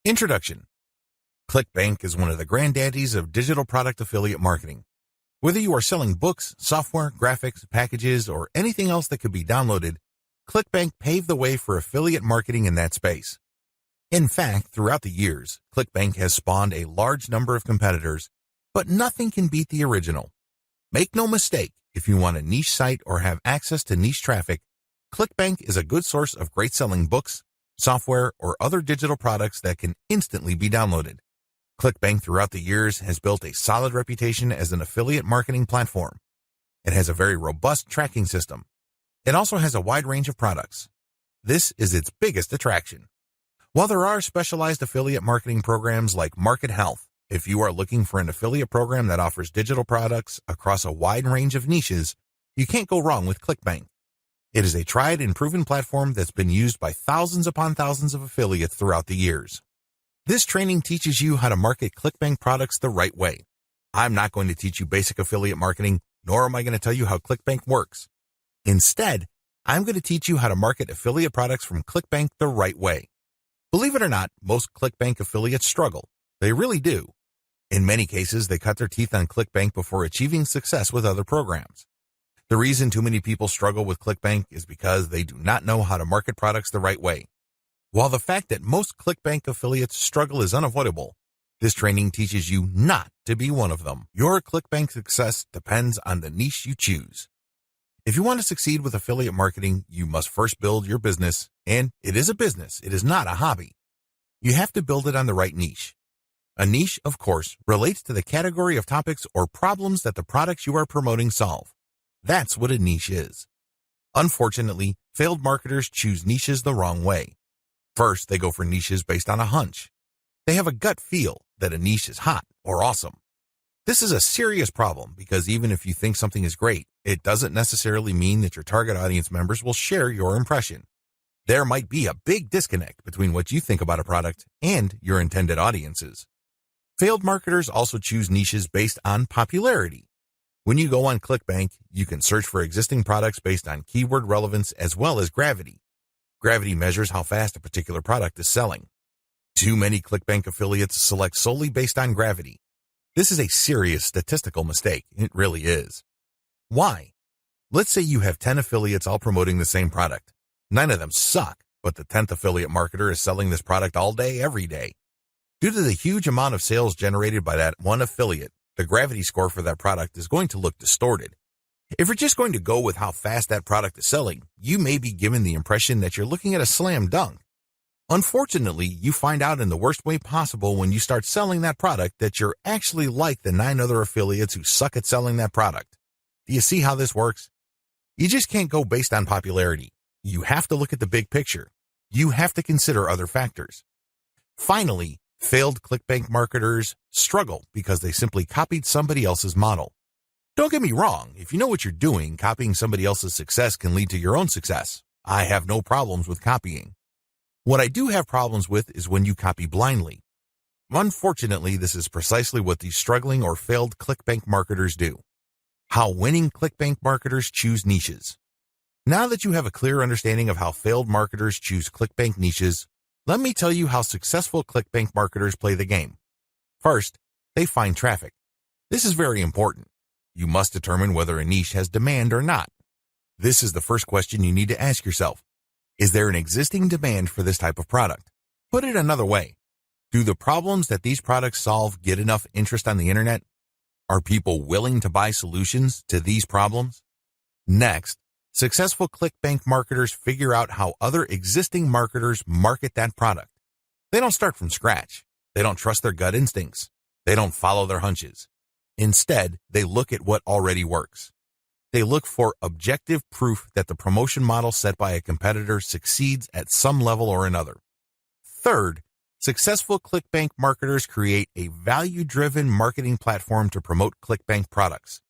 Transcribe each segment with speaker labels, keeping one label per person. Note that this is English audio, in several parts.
Speaker 1: Introduction. ClickBank is one of the granddaddies of digital product affiliate marketing. Whether you are selling books, software, graphics, packages, or anything else that could be downloaded, ClickBank paved the way for affiliate marketing in that space. In fact, throughout the years, ClickBank has spawned a large number of competitors, but nothing can beat the original. Make no mistake, if you want a niche site or have access to niche traffic, ClickBank is a good source of great selling books, software, or other digital products that can instantly be downloaded. ClickBank throughout the years has built a solid reputation as an affiliate marketing platform. It has a very robust tracking system. It also has a wide range of products. This is its biggest attraction. While there are specialized affiliate marketing programs like Market Health, if you are looking for an affiliate program that offers digital products across a wide range of niches, you can't go wrong with ClickBank. It is a tried and proven platform that's been used by thousands upon thousands of affiliates throughout the years. This training teaches you how to market ClickBank products the right way. I'm not going to teach you basic affiliate marketing, nor am I going to tell you how ClickBank works. Instead, I'm going to teach you how to market affiliate products from ClickBank the right way. Believe it or not, most ClickBank affiliates struggle. They really do. In many cases, they cut their teeth on ClickBank before achieving success with other programs. The reason too many people struggle with ClickBank is because they do not know how to market products the right way. While the fact that most ClickBank affiliates struggle is unavoidable, this training teaches you not to be one of them. Your ClickBank success depends on the niche you choose. If you want to succeed with affiliate marketing, you must first build your business, and it is a business, it is not a hobby. You have to build it on the right niche. A niche, of course, relates to the category of topics or problems that the products you are promoting solve. That's what a niche is. Unfortunately, failed marketers choose niches the wrong way. First, they go for niches based on a hunch. They have a gut feel that a niche is hot or awesome. This is a serious problem because even if you think something is great, it doesn't necessarily mean that your target audience members will share your impression. There might be a big disconnect between what you think about a product and your intended audiences. Failed marketers also choose niches based on popularity. When you go on ClickBank, you can search for existing products based on keyword relevance as well as gravity. Gravity measures how fast a particular product is selling. Too many ClickBank affiliates select solely based on gravity. This is a serious statistical mistake. It really is. Why? Let's say you have 10 affiliates all promoting the same product. 9 of them suck, but the 10th affiliate marketer is selling this product all day, every day. Due to the huge amount of sales generated by that one affiliate, the gravity score for that product is going to look distorted. If you're just going to go with how fast that product is selling, you may be given the impression that you're looking at a slam dunk. Unfortunately, you find out in the worst way possible when you start selling that product that you're actually like the 9 other affiliates who suck at selling that product. Do you see how this works? You just can't go based on popularity. You have to look at the big picture. You have to consider other factors. Finally, failed ClickBank marketers struggle because they simply copied somebody else's model. Don't get me wrong, if you know what you're doing, copying somebody else's success can lead to your own success. I have no problems with copying. What I do have problems with is when you copy blindly. Unfortunately, this is precisely what these struggling or failed ClickBank marketers do. How winning ClickBank marketers choose niches. Now that you have a clear understanding of how failed marketers choose ClickBank niches, let me tell you how successful ClickBank marketers play the game. First, they find traffic. This is very important. You must determine whether a niche has demand or not. This is the first question you need to ask yourself. Is there an existing demand for this type of product? Put it another way. Do the problems that these products solve get enough interest on the internet? Are people willing to buy solutions to these problems? Next, successful ClickBank marketers figure out how other existing marketers market that product. They don't start from scratch. They don't trust their gut instincts. They don't follow their hunches. Instead, they look at what already works. They look for objective proof that the promotion model set by a competitor succeeds at some level or another. Third, successful ClickBank marketers create a value-driven marketing platform to promote ClickBank products.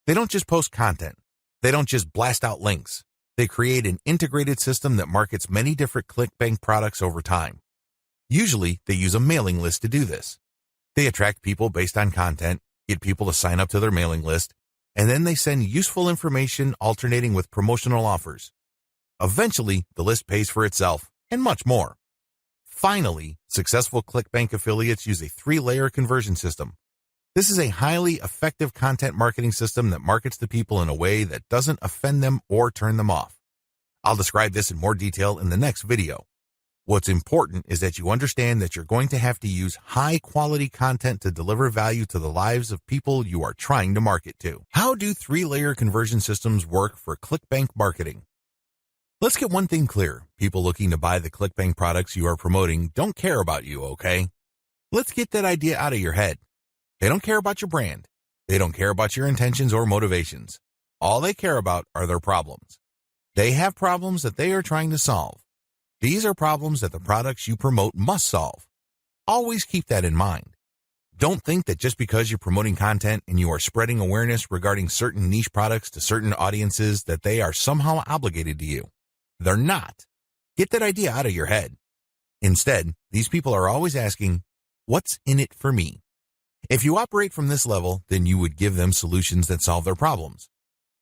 Speaker 1: They don't just post content. They don't just blast out links. They create an integrated system that markets many different ClickBank products over time. Usually, they use a mailing list to do this. They attract people based on content, get people to sign up to their mailing list, and then they send useful information alternating with promotional offers. Eventually, the list pays for itself, and much more. Finally, successful ClickBank affiliates use a 3-layer conversion system. This is a highly effective content marketing system that markets to people in a way that doesn't offend them or turn them off. I'll describe this in more detail in the next video. What's important is that you understand that you're going to have to use high-quality content to deliver value to the lives of people you are trying to market to. How do 3-layer conversion systems work for ClickBank marketing? Let's get one thing clear. People looking to buy the ClickBank products you are promoting don't care about you, okay? Let's get that idea out of your head. They don't care about your brand. They don't care about your intentions or motivations. All they care about are their problems. They have problems that they are trying to solve. These are problems that the products you promote must solve. Always keep that in mind. Don't think that just because you're promoting content and you are spreading awareness regarding certain niche products to certain audiences that they are somehow obligated to you. They're not. Get that idea out of your head. Instead, these people are always asking, what's in it for me? If you operate from this level, then you would give them solutions that solve their problems.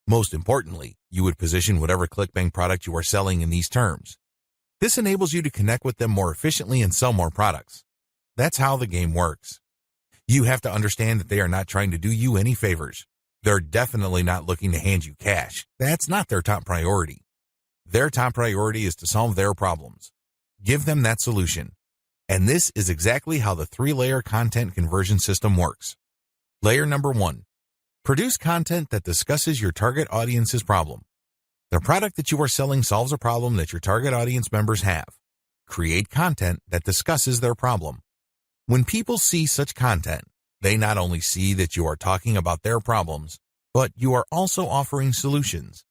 Speaker 1: Most importantly, you would position whatever ClickBank product you are selling in these terms. This enables you to connect with them more efficiently and sell more products. That's how the game works. You have to understand that they are not trying to do you any favors. They're definitely not looking to hand you cash. That's not their top priority. Their top priority is to solve their problems. Give them that solution. And this is exactly how the 3-layer content conversion system works. Layer number 1. Produce content that discusses your target audience's problem. The product that you are selling solves a problem that your target audience members have. Create content that discusses their problem. When people see such content, they not only see that you are talking about their problems, but you are also offering solutions.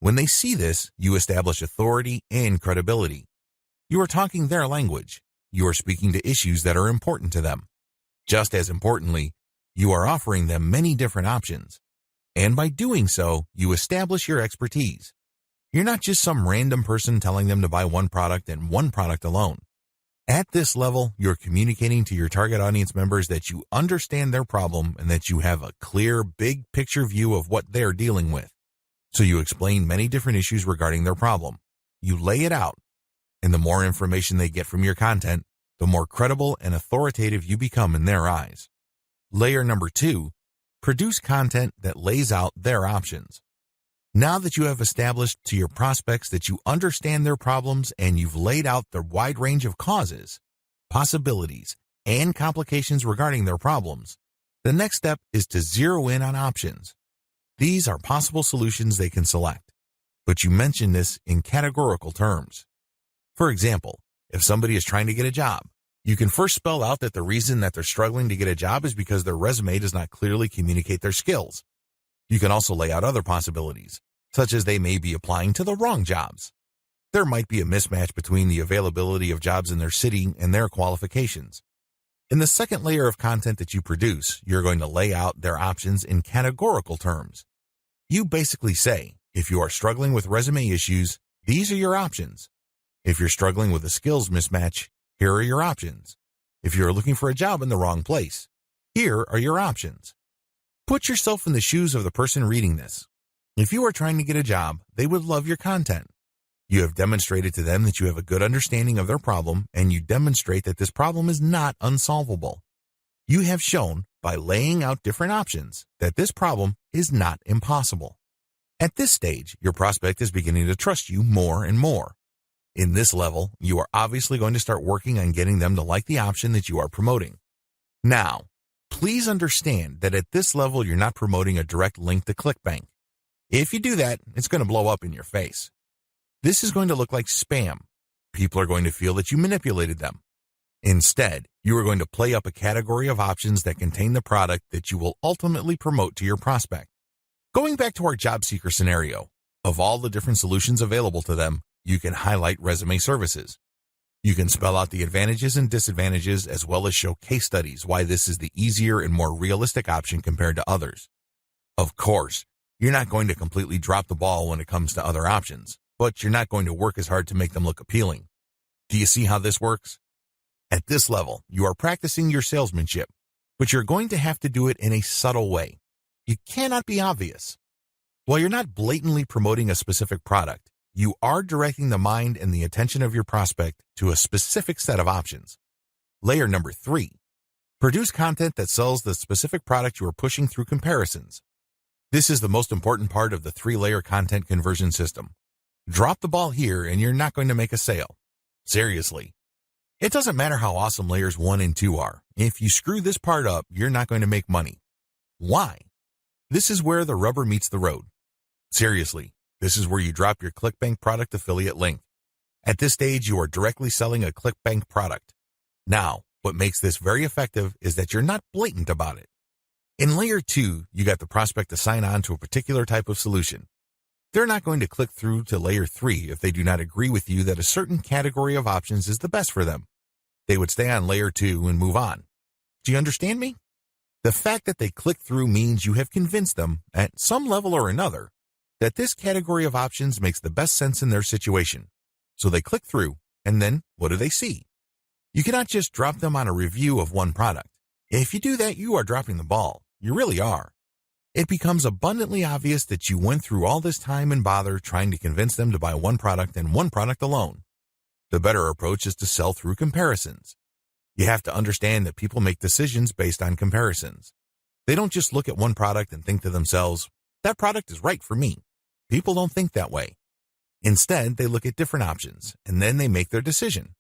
Speaker 1: When they see this, you establish authority and credibility. You are talking their language. You are speaking to issues that are important to them. Just as importantly, you are offering them many different options. And by doing so, you establish your expertise. You're not just some random person telling them to buy one product and one product alone. At this level, you're communicating to your target audience members that you understand their problem and that you have a clear, big picture view of what they're dealing with. So you explain many different issues regarding their problem. You lay it out. And the more information they get from your content, the more credible and authoritative you become in their eyes. Layer number 2, produce content that lays out their options. Now that you have established to your prospects that you understand their problems and you've laid out the wide range of causes, possibilities, and complications regarding their problems, the next step is to zero in on options. These are possible solutions they can select, but you mention this in categorical terms. For example, if somebody is trying to get a job, you can first spell out that the reason that they're struggling to get a job is because their resume does not clearly communicate their skills. You can also lay out other possibilities, such as they may be applying to the wrong jobs. There might be a mismatch between the availability of jobs in their city and their qualifications. In the second layer of content that you produce, you're going to lay out their options in categorical terms. You basically say, if you are struggling with resume issues, these are your options. If you're struggling with a skills mismatch, here are your options. If you're looking for a job in the wrong place, here are your options. Put yourself in the shoes of the person reading this. If you are trying to get a job, they would love your content. You have demonstrated to them that you have a good understanding of their problem, and you demonstrate that this problem is not unsolvable. You have shown, by laying out different options, that this problem is not impossible. At this stage, your prospect is beginning to trust you more and more. In this level, you are obviously going to start working on getting them to like the option that you are promoting. Now, please understand that at this level, you're not promoting a direct link to ClickBank. If you do that, it's going to blow up in your face. This is going to look like spam. People are going to feel that you manipulated them. Instead, you are going to play up a category of options that contain the product that you will ultimately promote to your prospect. Going back to our job seeker scenario, of all the different solutions available to them, you can highlight resume services. You can spell out the advantages and disadvantages as well as show case studies why this is the easier and more realistic option compared to others. Of course, you're not going to completely drop the ball when it comes to other options, but you're not going to work as hard to make them look appealing. Do you see how this works? At this level, you are practicing your salesmanship, but you're going to have to do it in a subtle way. You cannot be obvious. While you're not blatantly promoting a specific product, you are directing the mind and the attention of your prospect to a specific set of options. Layer number 3. Produce content that sells the specific product you are pushing through comparisons. This is the most important part of the 3-layer content conversion system. Drop the ball here and you're not going to make a sale. Seriously. It doesn't matter how awesome layers 1 and 2 are. If you screw this part up, you're not going to make money. Why? This is where the rubber meets the road. Seriously, this is where you drop your ClickBank product affiliate link. At this stage, you are directly selling a ClickBank product. Now, what makes this very effective is that you're not blatant about it. In layer 2, you got the prospect to sign on to a particular type of solution. They're not going to click through to layer 3 if they do not agree with you that a certain category of options is the best for them. They would stay on layer 2 and move on. Do you understand me? The fact that they click through means you have convinced them, at some level or another, that this category of options makes the best sense in their situation. So they click through, and then what do they see? You cannot just drop them on a review of one product. If you do that, you are dropping the ball. You really are. It becomes abundantly obvious that you went through all this time and bother trying to convince them to buy one product and one product alone. The better approach is to sell through comparisons. You have to understand that people make decisions based on comparisons. They don't just look at one product and think to themselves, that product is right for me. People don't think that way. Instead, they look at different options, and then they make their decision.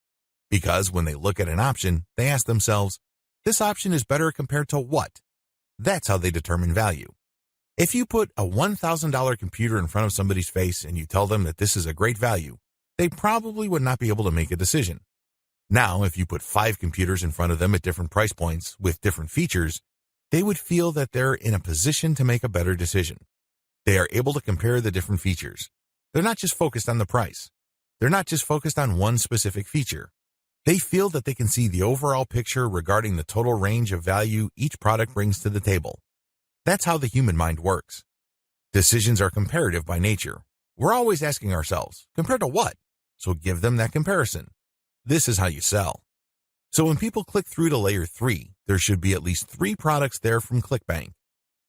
Speaker 1: Because when they look at an option, they ask themselves, this option is better compared to what? That's how they determine value. If you put a $1,000 computer in front of somebody's face and you tell them that this is a great value, they probably would not be able to make a decision. Now, if you put 5 computers in front of them at different price points with different features, they would feel that they're in a position to make a better decision. They are able to compare the different features. They're not just focused on the price. They're not just focused on one specific feature. They feel that they can see the overall picture regarding the total range of value each product brings to the table. That's how the human mind works. Decisions are comparative by nature. We're always asking ourselves, compared to what? So give them that comparison. This is how you sell. So when people click through to layer 3, there should be at least 3 products there from ClickBank.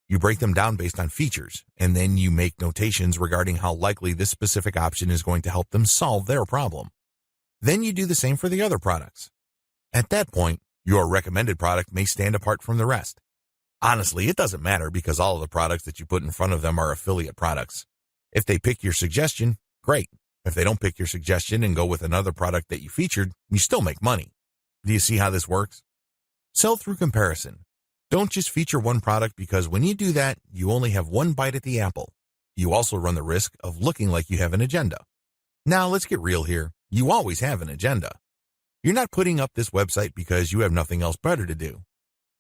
Speaker 1: You break them down based on features, and then you make notations regarding how likely this specific option is going to help them solve their problem. Then you do the same for the other products. At that point, your recommended product may stand apart from the rest. Honestly, it doesn't matter because all of the products that you put in front of them are affiliate products. If they pick your suggestion, great. If they don't pick your suggestion and go with another product that you featured, you still make money. Do you see how this works? Sell through comparison. Don't just feature one product because when you do that, you only have one bite at the apple. You also run the risk of looking like you have an agenda. Now, let's get real here. You always have an agenda. You're not putting up this website because you have nothing else better to do.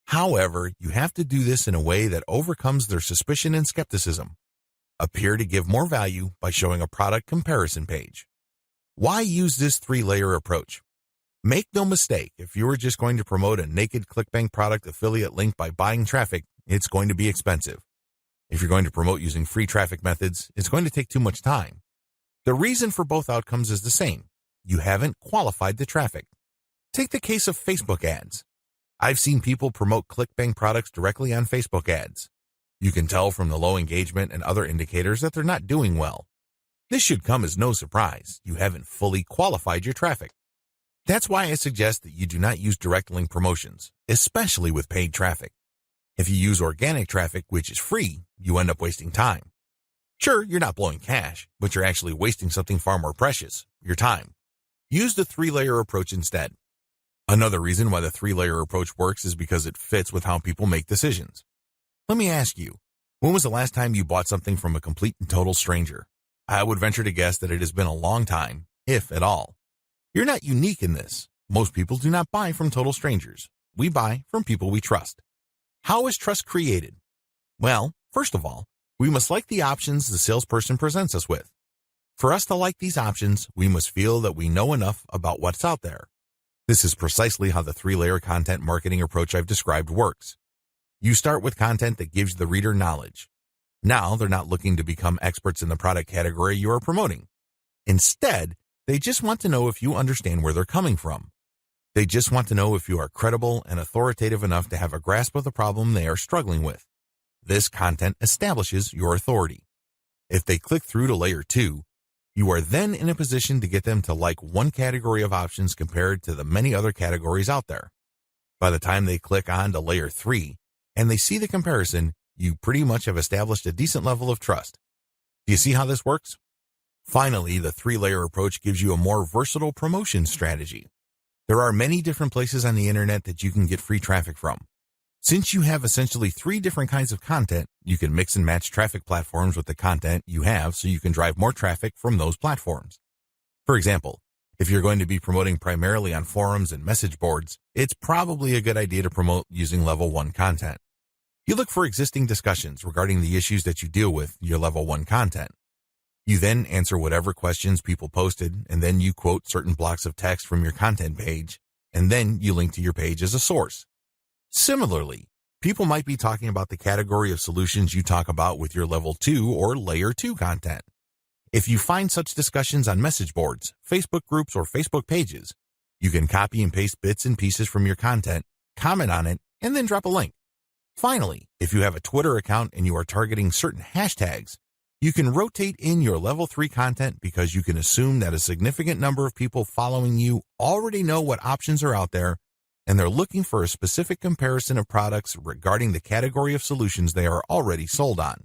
Speaker 1: However, you have to do this in a way that overcomes their suspicion and skepticism. Appear to give more value by showing a product comparison page. Why use this 3-layer approach? Make no mistake, if you are just going to promote a naked ClickBank product affiliate link by buying traffic, it's going to be expensive. If you're going to promote using free traffic methods, it's going to take too much time. The reason for both outcomes is the same. You haven't qualified the traffic. Take the case of Facebook ads. I've seen people promote ClickBank products directly on Facebook ads. You can tell from the low engagement and other indicators that they're not doing well. This should come as no surprise. You haven't fully qualified your traffic. That's why I suggest that you do not use direct link promotions, especially with paid traffic. If you use organic traffic, which is free, you end up wasting time. Sure, you're not blowing cash, but you're actually wasting something far more precious, your time. Use the 3-layer approach instead. Another reason why the 3-layer approach works is because it fits with how people make decisions. Let me ask you, when was the last time you bought something from a complete and total stranger? I would venture to guess that it has been a long time, if at all. You're not unique in this. Most people do not buy from total strangers. We buy from people we trust. How is trust created? Well, first of all, we must like the options the salesperson presents us with. For us to like these options, we must feel that we know enough about what's out there. This is precisely how the 3-layer content marketing approach I've described works. You start with content that gives the reader knowledge. Now they're not looking to become experts in the product category you are promoting. Instead, they just want to know if you understand where they're coming from. They just want to know if you are credible and authoritative enough to have a grasp of the problem they are struggling with. This content establishes your authority. If they click through to layer 2, You are then in a position to get them to like one category of options compared to the many other categories out there. By the time they click on to layer 3 and they see the comparison, you pretty much have established a decent level of trust. Do you see how this works? Finally, the 3-layer approach gives you a more versatile promotion strategy. There are many different places on the internet that you can get free traffic from. Since you have essentially 3 different kinds of content, you can mix and match traffic platforms with the content you have so you can drive more traffic from those platforms. For example, if you're going to be promoting primarily on forums and message boards, it's probably a good idea to promote using level 1 content. You look for existing discussions regarding the issues that you deal with your level 1 content. You then answer whatever questions people posted, and then you quote certain blocks of text from your content page, and then you link to your page as a source. Similarly, people might be talking about the category of solutions you talk about with your level 2 or layer 2 content. If you find such discussions on message boards, Facebook groups, or Facebook pages, you can copy and paste bits and pieces from your content, comment on it, and then drop a link. Finally, if you have a Twitter account and you are targeting certain hashtags, you can rotate in your level 3 content because you can assume that a significant number of people following you already know what options are out there and they're looking for a specific comparison of products regarding the category of solutions they are already sold on.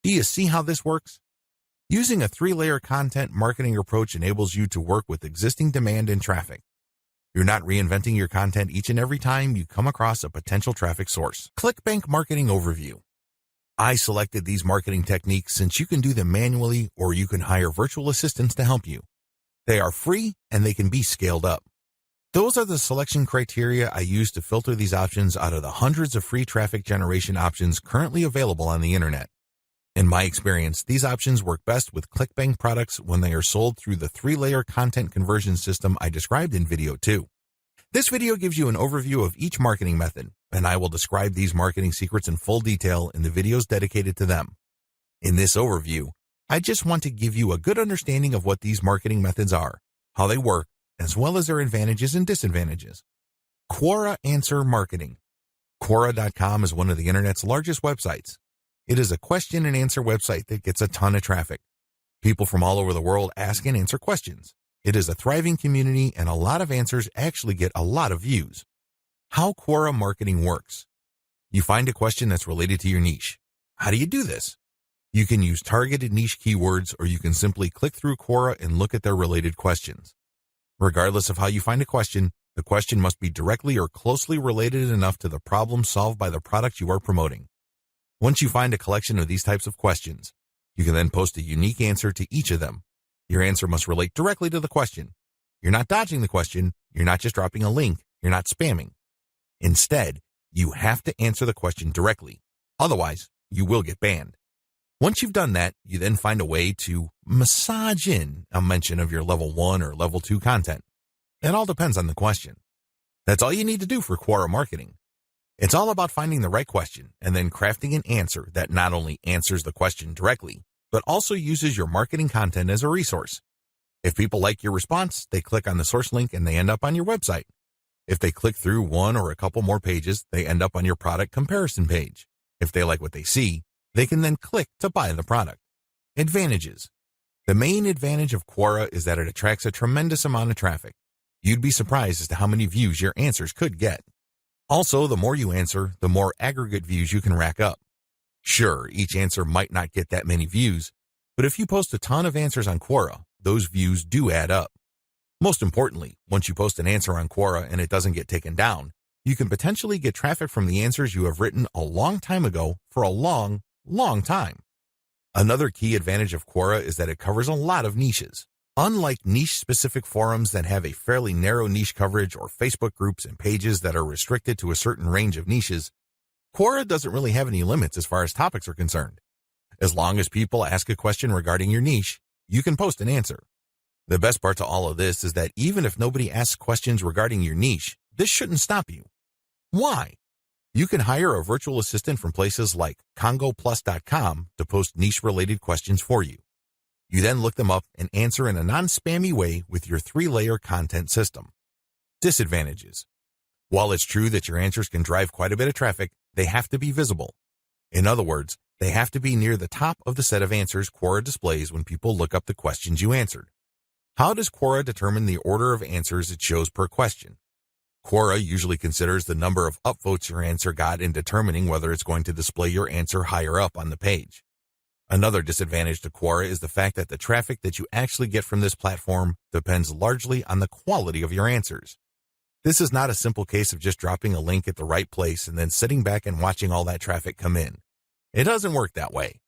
Speaker 1: Do you see how this works? Using a 3-layer content marketing approach enables you to work with existing demand and traffic. You're not reinventing your content each and every time you come across a potential traffic source. ClickBank Marketing Overview. I selected these marketing techniques since you can do them manually or you can hire virtual assistants to help you. They are free and they can be scaled up. Those are the selection criteria I use to filter these options out of the hundreds of free traffic generation options currently available on the internet. In my experience, these options work best with ClickBank products when they are sold through the 3-layer content conversion system I described in video 2. This video gives you an overview of each marketing method, and I will describe these marketing secrets in full detail in the videos dedicated to them. In this overview, I just want to give you a good understanding of what these marketing methods are, how they work, as well as their advantages and disadvantages. Quora Answer Marketing. Quora.com is one of the internet's largest websites. It is a question and answer website that gets a ton of traffic. People from all over the world ask and answer questions. It is a thriving community and a lot of answers actually get a lot of views. How Quora marketing works. You find a question that's related to your niche. How do you do this? You can use targeted niche keywords or you can simply click through Quora and look at their related questions. Regardless of how you find a question, the question must be directly or closely related enough to the problem solved by the product you are promoting. Once you find a collection of these types of questions, you can then post a unique answer to each of them. Your answer must relate directly to the question. You're not dodging the question. You're not just dropping a link. You're not spamming. Instead, you have to answer the question directly. Otherwise, you will get banned. Once you've done that, you then find a way to massage in a mention of your level 1 or level 2 content. It all depends on the question. That's all you need to do for Quora marketing. It's all about finding the right question and then crafting an answer that not only answers the question directly, but also uses your marketing content as a resource. If people like your response, they click on the source link and they end up on your website. If they click through one or a couple more pages, they end up on your product comparison page. If they like what they see, they can then click to buy the product. Advantages. The main advantage of Quora is that it attracts a tremendous amount of traffic. You'd be surprised as to how many views your answers could get. Also, the more you answer, the more aggregate views you can rack up. Sure, each answer might not get that many views, but if you post a ton of answers on Quora, those views do add up. Most importantly, once you post an answer on Quora and it doesn't get taken down, you can potentially get traffic from the answers you have written a long time ago for a long time. Another key advantage of Quora is that it covers a lot of niches. Unlike niche-specific forums that have a fairly narrow niche coverage or Facebook groups and pages that are restricted to a certain range of niches, Quora doesn't really have any limits as far as topics are concerned. As long as people ask a question regarding your niche, you can post an answer. The best part to all of this is that even if nobody asks questions regarding your niche, this shouldn't stop you. Why? You can hire a virtual assistant from places like congoplus.com to post niche-related questions for you. You then look them up and answer in a non-spammy way with your 3-layer content system. Disadvantages. While it's true that your answers can drive quite a bit of traffic, they have to be visible. In other words, They have to be near the top of the set of answers Quora displays when people look up the questions you answered. How does Quora determine the order of answers it shows per question? Quora usually considers the number of upvotes your answer got in determining whether it's going to display your answer higher up on the page. Another disadvantage to Quora is the fact that the traffic that you actually get from this platform depends largely on the quality of your answers. This is not a simple case of just dropping a link at the right place and then sitting back and watching all that traffic come in. It doesn't work that way.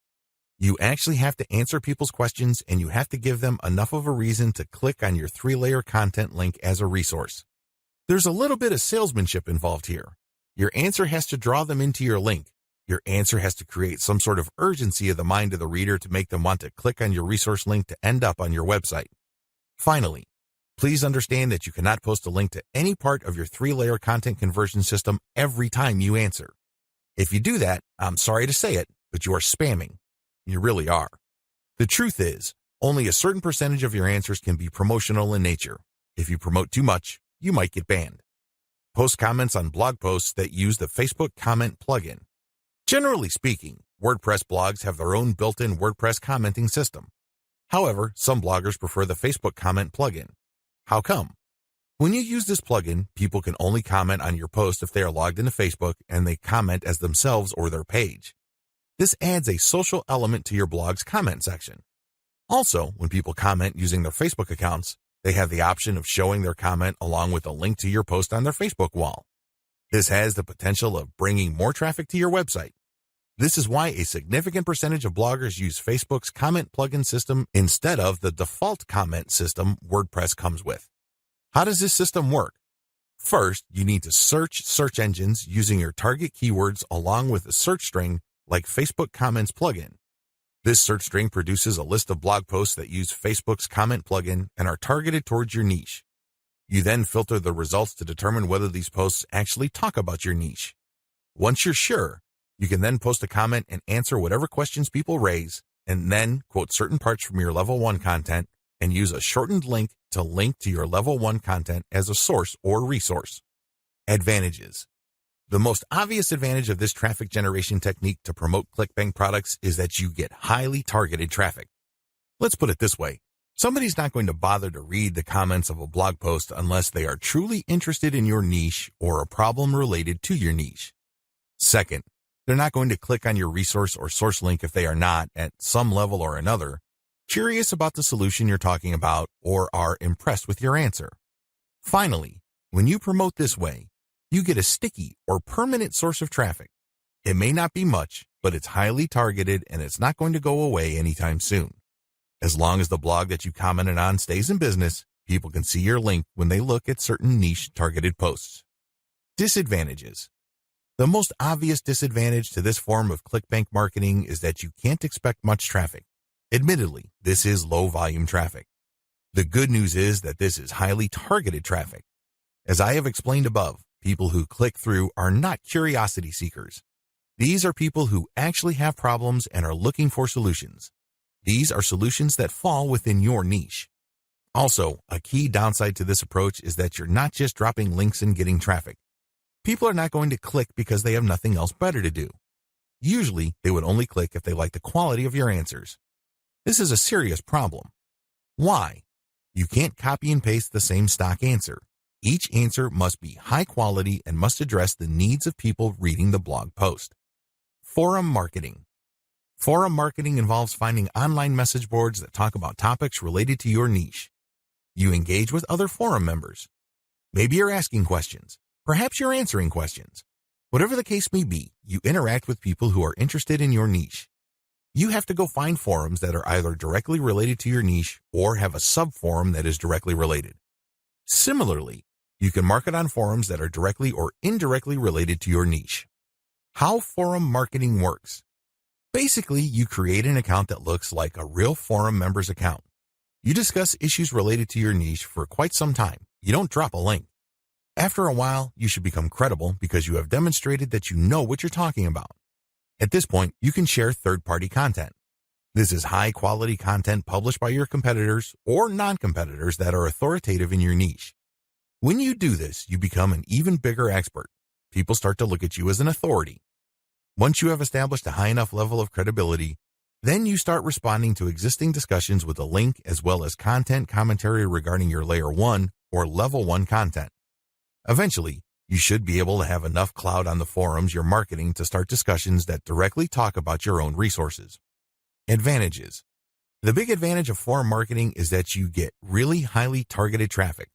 Speaker 1: You actually have to answer people's questions, and you have to give them enough of a reason to click on your 3-layer content link as a resource. There's a little bit of salesmanship involved here. Your answer has to draw them into your link. Your answer has to create some sort of urgency of the mind of the reader to make them want to click on your resource link to end up on your website. Finally, please understand that you cannot post a link to any part of your 3-layer content conversion system every time you answer. If you do that, I'm sorry to say it, but you are spamming. You really are. The truth is, only a certain percentage of your answers can be promotional in nature. If you promote too much, you might get banned. Post comments on blog posts that use the Facebook comment plugin. Generally speaking, WordPress blogs have their own built-in WordPress commenting system. However, some bloggers prefer the Facebook comment plugin. How come? When you use this plugin, people can only comment on your post if they are logged into Facebook and they comment as themselves or their page. This adds a social element to your blog's comment section. Also, when people comment using their Facebook accounts, they have the option of showing their comment along with a link to your post on their Facebook wall. This has the potential of bringing more traffic to your website. This is why a significant percentage of bloggers use Facebook's comment plugin system instead of the default comment system WordPress comes with. How does this system work? First, you need to search search engines using your target keywords along with a search string like Facebook Comments plugin. This search string produces a list of blog posts that use Facebook's comment plugin and are targeted towards your niche. You then filter the results to determine whether these posts actually talk about your niche. Once you're sure, you can then post a comment and answer whatever questions people raise, and then quote certain parts from your level 1 content and use a shortened link to link to your level 1 content as a source or resource. Advantages. The most obvious advantage of this traffic generation technique to promote ClickBank products is that you get highly targeted traffic. Let's put it this way. Somebody's not going to bother to read the comments of a blog post unless they are truly interested in your niche or a problem related to your niche. Second, they're not going to click on your resource or source link if they are not, at some level or another, curious about the solution you're talking about or are impressed with your answer. Finally, when you promote this way, you get a sticky or permanent source of traffic. It may not be much, but it's highly targeted and it's not going to go away anytime soon. As long as the blog that you commented on stays in business, people can see your link when they look at certain niche targeted posts. Disadvantages. The most obvious disadvantage to this form of ClickBank marketing is that you can't expect much traffic. Admittedly, this is low volume traffic. The good news is that this is highly targeted traffic. As I have explained above, people who click through are not curiosity seekers. These are people who actually have problems and are looking for solutions. These are solutions that fall within your niche. Also, a key downside to this approach is that you're not just dropping links and getting traffic. People are not going to click because they have nothing else better to do. Usually, they would only click if they like the quality of your answers. This is a serious problem. Why? You can't copy and paste the same stock answer. Each answer must be high quality and must address the needs of people reading the blog post. Forum marketing. Forum marketing involves finding online message boards that talk about topics related to your niche. You engage with other forum members. Maybe you're asking questions. Perhaps you're answering questions. Whatever the case may be, you interact with people who are interested in your niche. You have to go find forums that are either directly related to your niche or have a sub-forum that is directly related. Similarly, you can market on forums that are directly or indirectly related to your niche. How forum marketing works. Basically, you create an account that looks like a real forum member's account. You discuss issues related to your niche for quite some time. You don't drop a link. After a while, you should become credible because you have demonstrated that you know what you're talking about. At this point, you can share third-party content. This is high-quality content published by your competitors or non-competitors that are authoritative in your niche. When you do this, you become an even bigger expert. People start to look at you as an authority. Once you have established a high enough level of credibility, then you start responding to existing discussions with a link as well as content commentary regarding your Layer 1 or Level 1 content. Eventually, you should be able to have enough clout on the forums you're marketing to start discussions that directly talk about your own resources. Advantages. The big advantage of forum marketing is that you get really highly targeted traffic.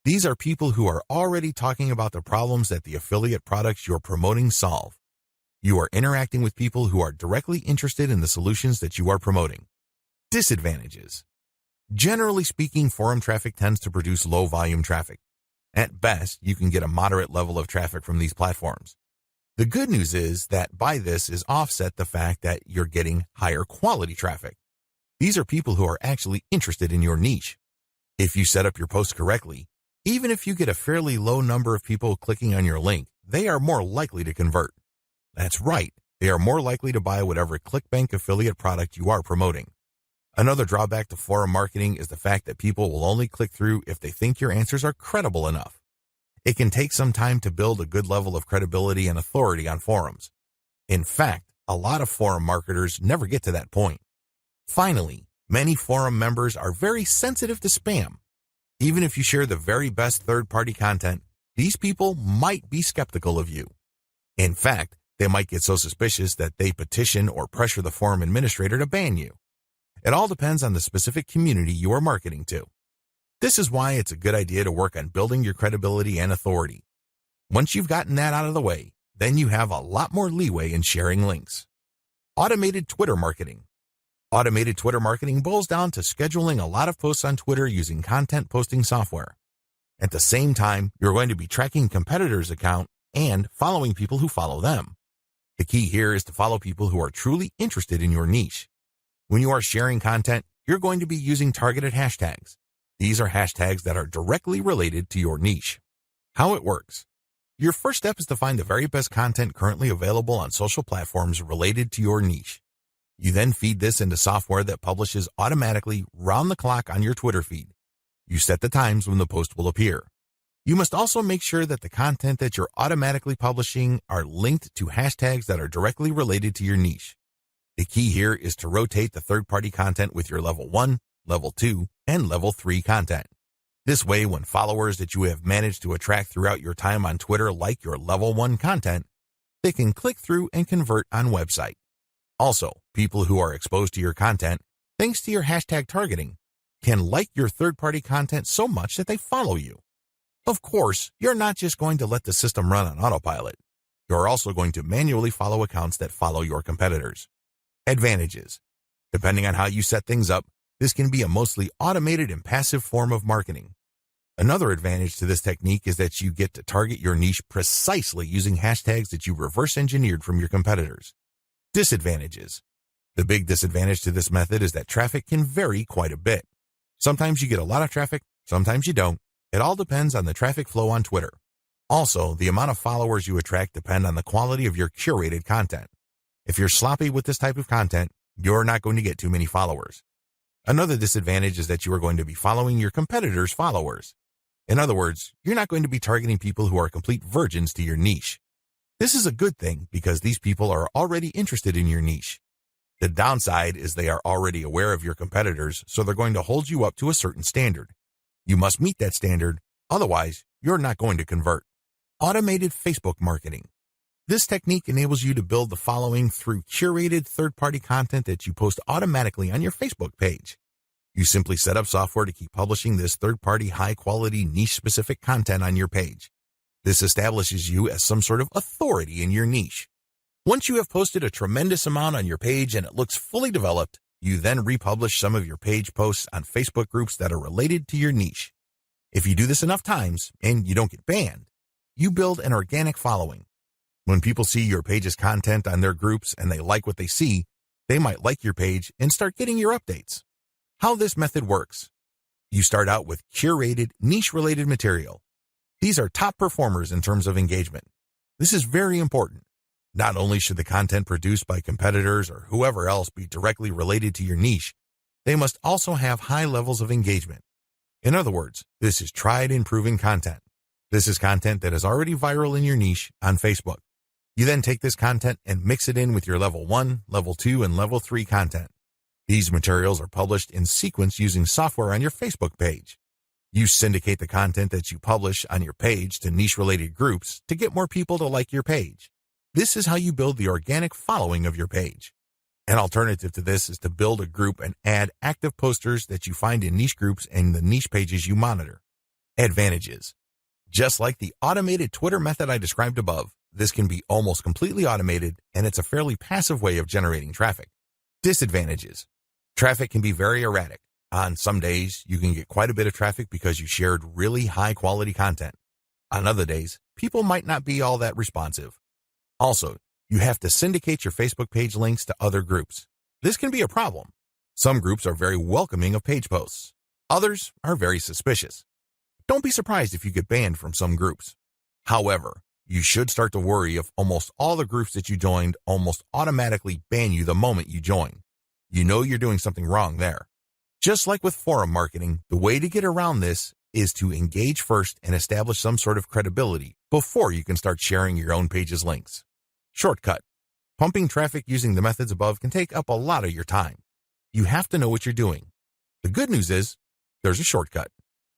Speaker 1: These are people who are already talking about the problems that the affiliate products you're promoting solve. You are interacting with people who are directly interested in the solutions that you are promoting. Disadvantages. Generally speaking, forum traffic tends to produce low volume traffic. At best, you can get a moderate level of traffic from these platforms. The good news is that by this is offset the fact that you're getting higher quality traffic. These are people who are actually interested in your niche. If you set up your post correctly, even if you get a fairly low number of people clicking on your link, they are more likely to convert. That's right, they are more likely to buy whatever ClickBank affiliate product you are promoting. Another drawback to forum marketing is the fact that people will only click through if they think your answers are credible enough. It can take some time to build a good level of credibility and authority on forums. In fact, a lot of forum marketers never get to that point. Finally, many forum members are very sensitive to spam. Even if you share the very best third-party content, these people might be skeptical of you. In fact, they might get so suspicious that they petition or pressure the forum administrator to ban you. It all depends on the specific community you are marketing to. This is why it's a good idea to work on building your credibility and authority. Once you've gotten that out of the way, then you have a lot more leeway in sharing links. Automated Twitter marketing. Automated Twitter marketing boils down to scheduling a lot of posts on Twitter using content posting software. At the same time, you're going to be tracking competitors' account and following people who follow them. The key here is to follow people who are truly interested in your niche. When you are sharing content, you're going to be using targeted hashtags. These are hashtags that are directly related to your niche. How it works. Your first step is to find the very best content currently available on social platforms related to your niche. You then feed this into software that publishes automatically round the clock on your Twitter feed. You set the times when the post will appear. You must also make sure that the content that you're automatically publishing are linked to hashtags that are directly related to your niche. The key here is to rotate the third-party content with your Level 1, Level 2, and Level 3 content. This way, when followers that you have managed to attract throughout your time on Twitter like your Level 1 content, they can click through and convert on website. Also, people who are exposed to your content, thanks to your hashtag targeting, can like your third-party content so much that they follow you. Of course, you're not just going to let the system run on autopilot. You're also going to manually follow accounts that follow your competitors. Advantages. Depending on how you set things up, this can be a mostly automated and passive form of marketing. Another advantage to this technique is that you get to target your niche precisely using hashtags that you reverse engineered from your competitors. Disadvantages. The big disadvantage to this method is that traffic can vary quite a bit. Sometimes you get a lot of traffic, sometimes you don't. It all depends on the traffic flow on Twitter. Also, the amount of followers you attract depend on the quality of your curated content. If you're sloppy with this type of content, you're not going to get too many followers. Another disadvantage is that you are going to be following your competitors' followers. In other words, you're not going to be targeting people who are complete virgins to your niche. This is a good thing because these people are already interested in your niche. The downside is they are already aware of your competitors, so they're going to hold you up to a certain standard. You must meet that standard, otherwise you're not going to convert. Automated Facebook marketing. This technique enables you to build the following through curated third-party content that you post automatically on your Facebook page. You simply set up software to keep publishing this third-party high-quality niche-specific content on your page. This establishes you as some sort of authority in your niche. Once you have posted a tremendous amount on your page and it looks fully developed, you then republish some of your page posts on Facebook groups that are related to your niche. If you do this enough times and you don't get banned, you build an organic following. When people see your page's content on their groups and they like what they see, they might like your page and start getting your updates. How this method works. You start out with curated, niche-related material. These are top performers in terms of engagement. This is very important. Not only should the content produced by competitors or whoever else be directly related to your niche, they must also have high levels of engagement. In other words, this is tried and proven content. This is content that is already viral in your niche on Facebook. You then take this content and mix it in with your level 1, level 2, and level 3 content. These materials are published in sequence using software on your Facebook page. You syndicate the content that you publish on your page to niche-related groups to get more people to like your page. This is how you build the organic following of your page. An alternative to this is to build a group and add active posters that you find in niche groups and the niche pages you monitor. Advantages. Just like the automated Twitter method I described above, this can be almost completely automated, and it's a fairly passive way of generating traffic. Disadvantages. Traffic can be very erratic. On some days, you can get quite a bit of traffic because you shared really high-quality content. On other days, people might not be all that responsive. Also, you have to syndicate your Facebook page links to other groups. This can be a problem. Some groups are very welcoming of page posts. Others are very suspicious. Don't be surprised if you get banned from some groups. However, you should start to worry if almost all the groups that you joined almost automatically ban you the moment you join. You know you're doing something wrong there. Just like with forum marketing, the way to get around this is to engage first and establish some sort of credibility before you can start sharing your own page's links. Shortcut. Pumping traffic using the methods above can take up a lot of your time. You have to know what you're doing. The good news is, there's a shortcut.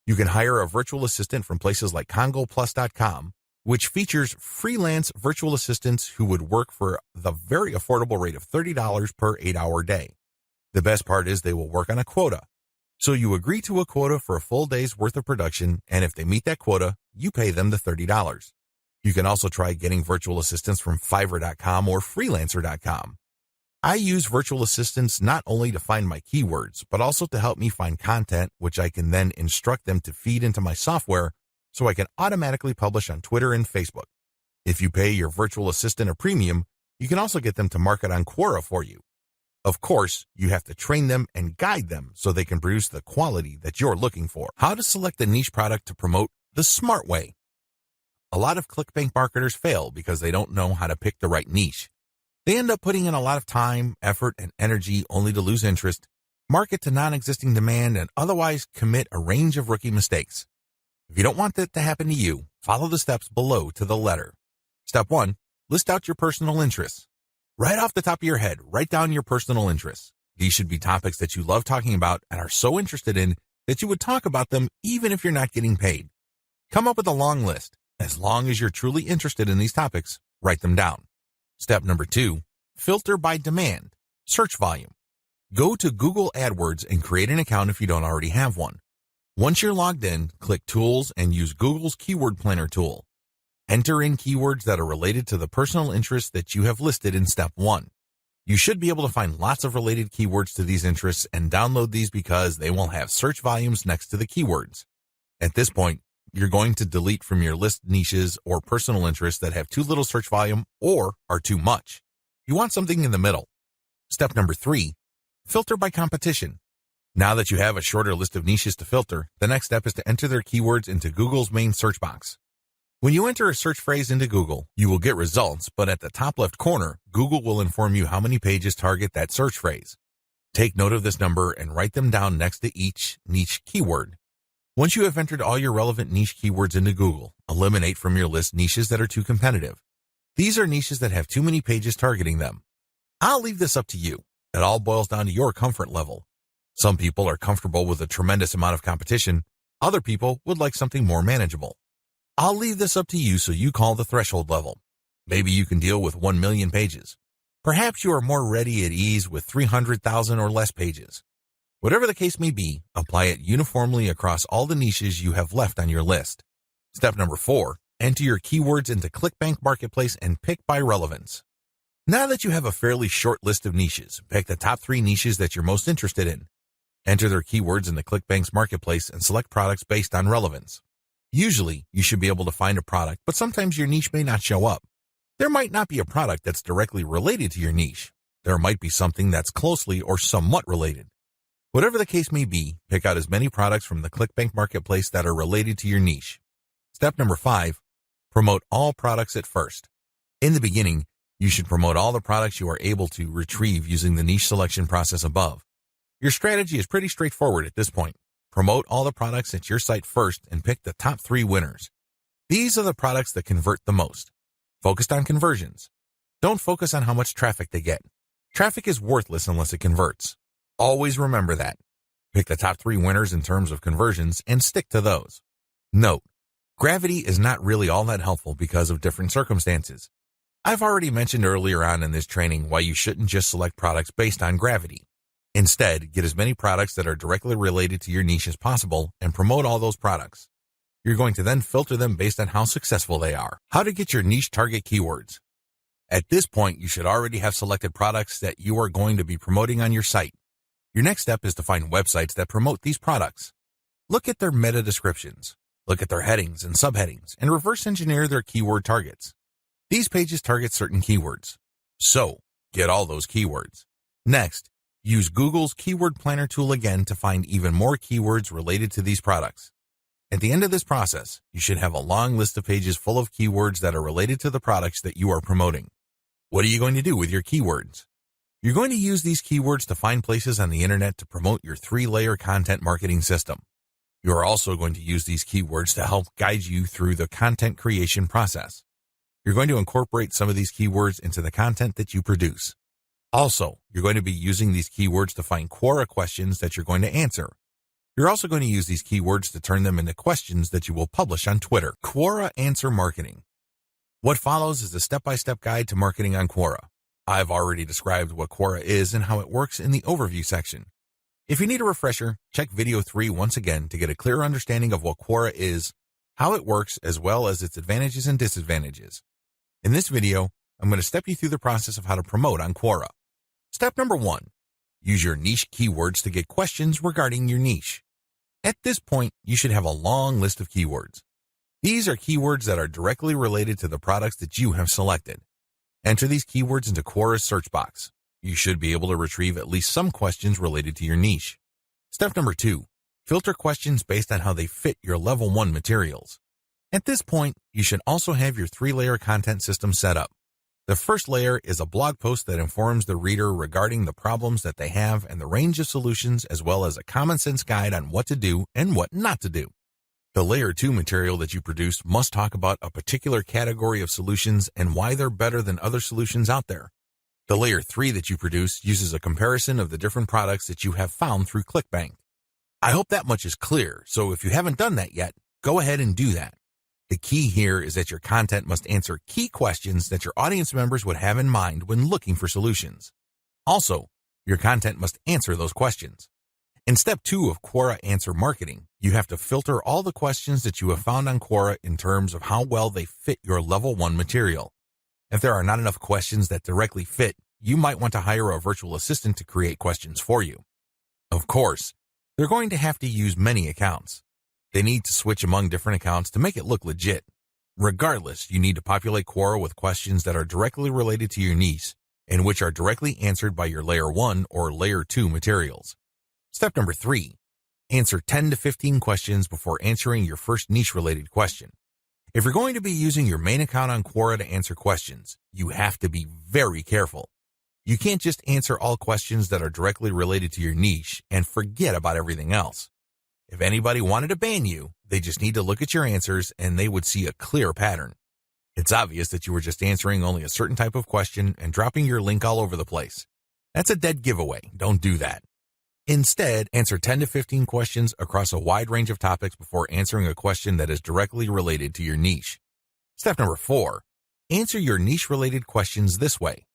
Speaker 1: You can hire a virtual assistant from places like CongoPlus.com, which features freelance virtual assistants who would work for the very affordable rate of $30 per 8-hour day. The best part is they will work on a quota. So you agree to a quota for a full day's worth of production, and if they meet that quota, you pay them the $30. You can also try getting virtual assistants from Fiverr.com or Freelancer.com. I use virtual assistants not only to find my keywords, but also to help me find content, which I can then instruct them to feed into my software so I can automatically publish on Twitter and Facebook. If you pay your virtual assistant a premium, you can also get them to market on Quora for you. Of course, you have to train them and guide them so they can produce the quality that you're looking for. How to select a niche product to promote the smart way. A lot of ClickBank marketers fail because they don't know how to pick the right niche. They end up putting in a lot of time, effort, and energy only to lose interest, market to non-existing demand, and otherwise commit a range of rookie mistakes. If you don't want that to happen to you, follow the steps below to the letter. Step 1. List out your personal interests. Right off the top of your head, write down your personal interests. These should be topics that you love talking about and are so interested in that you would talk about them even if you're not getting paid. Come up with a long list. As long as you're truly interested in these topics, write them down. Step number 2, filter by demand, search volume. Go to Google AdWords and create an account if you don't already have one. Once you're logged in, click Tools and use Google's Keyword Planner tool. Enter in keywords that are related to the personal interests that you have listed in Step 1. You should be able to find lots of related keywords to these interests and download these because they will have search volumes next to the keywords. At this point, you're going to delete from your list niches or personal interests that have too little search volume or are too much. You want something in the middle. Step number 3, filter by competition. Now that you have a shorter list of niches to filter, the next step is to enter their keywords into Google's main search box. When you enter a search phrase into Google, you will get results, but at the top left corner, Google will inform you how many pages target that search phrase. Take note of this number and write them down next to each niche keyword. Once you have entered all your relevant niche keywords into Google, eliminate from your list niches that are too competitive. These are niches that have too many pages targeting them. I'll leave this up to you. It all boils down to your comfort level. Some people are comfortable with a tremendous amount of competition. Other people would like something more manageable. I'll leave this up to you so you call the threshold level. Maybe you can deal with 1 million pages. Perhaps you are more ready at ease with 300,000 or less pages. Whatever the case may be, apply it uniformly across all the niches you have left on your list. Step number 4, enter your keywords into ClickBank Marketplace and pick by relevance. Now that you have a fairly short list of niches, pick the top 3 niches that you're most interested in. Enter their keywords into ClickBank's Marketplace and select products based on relevance. Usually, you should be able to find a product, but sometimes your niche may not show up. There might not be a product that's directly related to your niche. There might be something that's closely or somewhat related. Whatever the case may be, pick out as many products from the ClickBank Marketplace that are related to your niche. Step number 5, promote all products at first. In the beginning, you should promote all the products you are able to retrieve using the niche selection process above. Your strategy is pretty straightforward at this point. Promote all the products at your site first and pick the top 3 winners. These are the products that convert the most. Focused on conversions. Don't focus on how much traffic they get. Traffic is worthless unless it converts. Always remember that. Pick the top 3 winners in terms of conversions and stick to those. Note, gravity is not really all that helpful because of different circumstances. I've already mentioned earlier on in this training why you shouldn't just select products based on gravity. Instead, get as many products that are directly related to your niche as possible and promote all those products. You're going to then filter them based on how successful they are. How to get your niche target keywords. At this point, you should already have selected products that you are going to be promoting on your site. Your next step is to find websites that promote these products. Look at their meta descriptions. Look at their headings and subheadings and reverse engineer their keyword targets. These pages target certain keywords. So, get all those keywords. Next, use Google's Keyword Planner tool again to find even more keywords related to these products. At the end of this process, you should have a long list of pages full of keywords that are related to the products that you are promoting. What are you going to do with your keywords? You're going to use these keywords to find places on the internet to promote your 3-layer content marketing system. You are also going to use these keywords to help guide you through the content creation process. You're going to incorporate some of these keywords into the content that you produce. Also, you're going to be using these keywords to find Quora questions that you're going to answer. You're also going to use these keywords to turn them into questions that you will publish on Twitter. Quora Answer Marketing. What follows is a step-by-step guide to marketing on Quora. I've already described what Quora is and how it works in the overview section. If you need a refresher, check video 3 once again to get a clear understanding of what Quora is, how it works, as well as its advantages and disadvantages. In this video, I'm going to step you through the process of how to promote on Quora. Step number 1. Use your niche keywords to get questions regarding your niche. At this point, you should have a long list of keywords. These are keywords that are directly related to the products that you have selected. Enter these keywords into Quora's search box. You should be able to retrieve at least some questions related to your niche. Step number 2. Filter questions based on how they fit your level 1 materials. At this point, you should also have your 3-layer content system set up. The first layer is a blog post that informs the reader regarding the problems that they have and the range of solutions, as well as a common sense guide on what to do and what not to do. The layer 2 material that you produce must talk about a particular category of solutions and why they're better than other solutions out there. The layer 3 that you produce uses a comparison of the different products that you have found through ClickBank. I hope that much is clear, so if you haven't done that yet, go ahead and do that. The key here is that your content must answer key questions that your audience members would have in mind when looking for solutions. Also, your content must answer those questions. In step 2 of Quora Answer Marketing, you have to filter all the questions that you have found on Quora in terms of how well they fit your level 1 material. If there are not enough questions that directly fit, you might want to hire a virtual assistant to create questions for you. Of course, they're going to have to use many accounts. They need to switch among different accounts to make it look legit. Regardless, you need to populate Quora with questions that are directly related to your niche and which are directly answered by your layer 1 or layer 2 materials. Step number 3. Answer 10 to 15 questions before answering your first niche-related question. If you're going to be using your main account on Quora to answer questions, you have to be very careful. You can't just answer all questions that are directly related to your niche and forget about everything else. If anybody wanted to ban you, they just need to look at your answers and they would see a clear pattern. It's obvious that you were just answering only a certain type of question and dropping your link all over the place. That's a dead giveaway. Don't do that. Instead, answer 10 to 15 questions across a wide range of topics before answering a question that is directly related to your niche. Step number 4. Answer your niche-related questions this way.